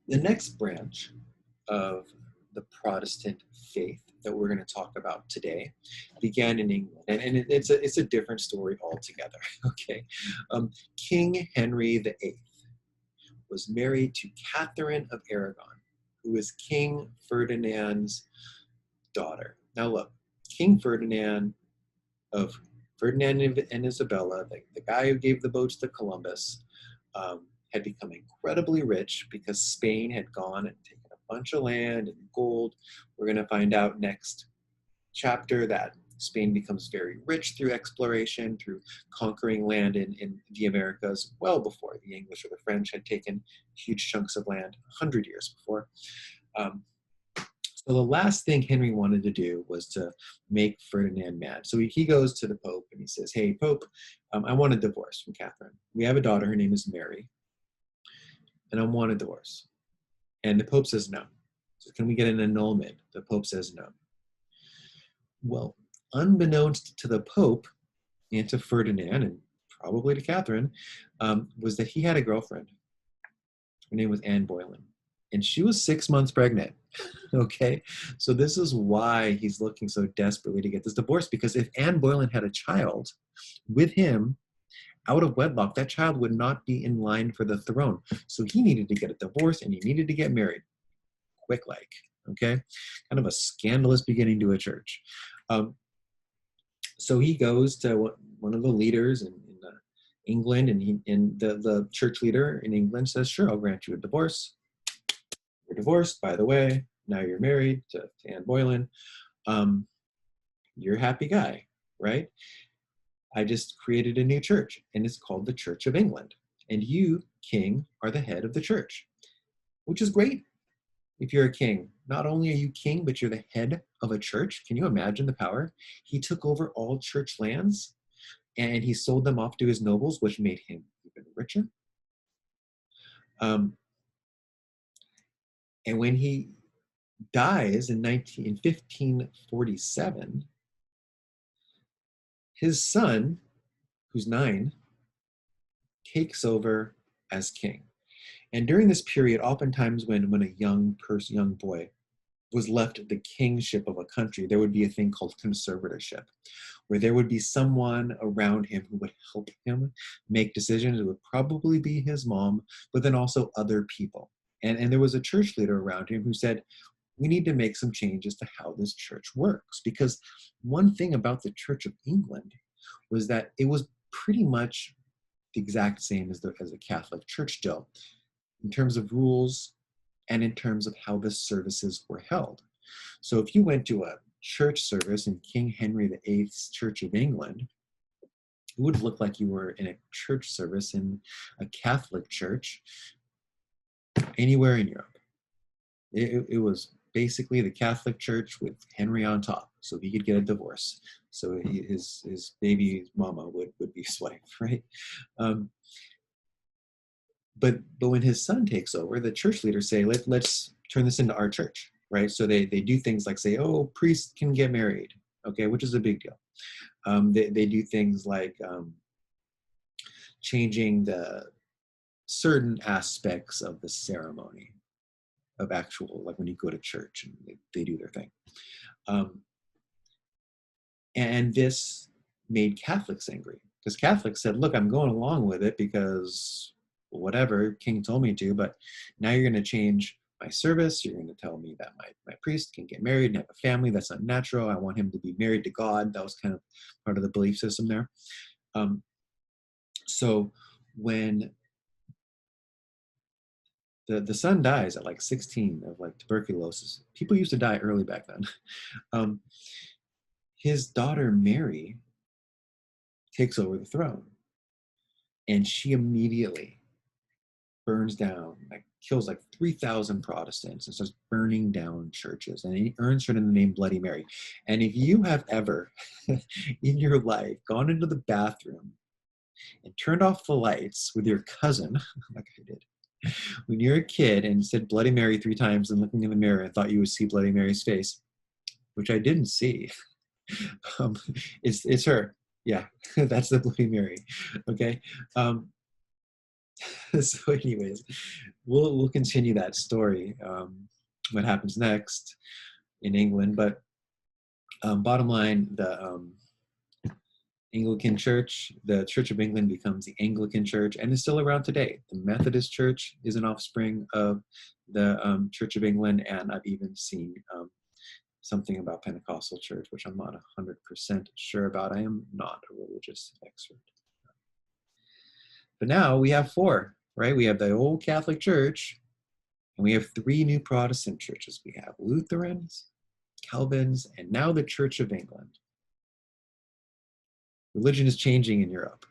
The next branch of the Protestant faith that we're going to talk about today began in England, and it's a different story altogether. Okay, King Henry VIII was married to Catherine of Aragon, who was King Ferdinand's daughter. Now look, King Ferdinand of Ferdinand and Isabella, the guy who gave the boats to Columbus, had become incredibly rich because Spain had gone and taken a bunch of land and gold. We're going to find out next chapter that Spain becomes very rich through exploration, through conquering land in the Americas well before the English or the French had taken huge chunks of land 100 years before. Um, so the last thing Henry wanted to do was to make Ferdinand mad. So he goes to the Pope and he says, "Hey, Pope, I want a divorce from Catherine. We have a daughter. Her name is Mary, and I want a divorce." And the Pope says no. So can we get an annulment? The Pope says no. Well, unbeknownst to the Pope and to Ferdinand, and probably to Catherine, was that he had a girlfriend. Her name was Anne Boleyn, and she was 6 months pregnant. Okay, so this is why he's looking so desperately to get this divorce, because if Anne Boleyn had a child with him out of wedlock, that child would not be in line for the throne. So he needed to get a divorce and he needed to get married quick, like, okay, kind of a scandalous beginning to a church. Um, so he goes to one of the leaders in England, and the church leader in England says, "Sure, I'll grant you a divorce. You're divorced, by the way. Now you're married to Anne Boleyn. Um, you're a happy guy, right? I just created a new church, and it's called the Church of England. And you, king, are the head of the church," which is great if you're a king. Not only are you king, but you're the head of a church. Can you imagine the power? He took over all church lands and he sold them off to his nobles, which made him even richer. Um, and when he dies in 1547, his son, who's 9, takes over as king. And during this period, oftentimes when a young boy was left the kingship of a country, there would be a thing called conservatorship, where there would be someone around him who would help him make decisions. It would probably be his mom, but then also other people. And there was a church leader around him who said, "We need to make some changes to how this church works." Because one thing about the Church of England was that it was pretty much the exact same as the Catholic Church still, in terms of rules and in terms of how the services were held. So if you went to a church service in King Henry VIII's Church of England, it would look like you were in a church service in a Catholic church anywhere in Europe. It was basically the Catholic Church with Henry on top, so he could get a divorce. So his baby mama would be his wife, right? Um, but when his son takes over, the church leaders say, let's turn this into our church, right? So they do things like say, "Oh, priests can get married," okay, which is a big deal. They do things like changing the certain aspects of the ceremony of actual, like when you go to church and they do their thing. Um, and this made Catholics angry because Catholics said, "Look, I'm going along with it because whatever, King told me to, but now you're going to change my service. You're going to tell me that my priest can get married and have a family. That's unnatural. I want him to be married to God." That was kind of part of the belief system there. Um, so when the son dies at like 16 of like tuberculosis, people used to die early back then. Um, his daughter Mary takes over the throne, and she immediately burns down, like kills like 3,000 Protestants and starts burning down churches. And he earns her the name Bloody Mary. And if you have ever in your life gone into the bathroom and turned off the lights with your cousin, like I did, when you're a kid and said Bloody Mary 3 times and looking in the mirror and thought you would see Bloody Mary's face, which I didn't see, um, it's her. Yeah, that's the Bloody Mary. Okay. Um, So, anyways, we'll continue that story. What happens next in England? But bottom line, the Anglican Church, the Church of England becomes the Anglican Church, and is still around today. The Methodist Church is an offspring of the Church of England, and I've even seen something about Pentecostal Church, which I'm not 100% sure about. I am not a religious expert. But now we have four, right? We have the old Catholic Church, and we have three new Protestant churches. We have Lutherans, Calvins, and now the Church of England. Religion is changing in Europe.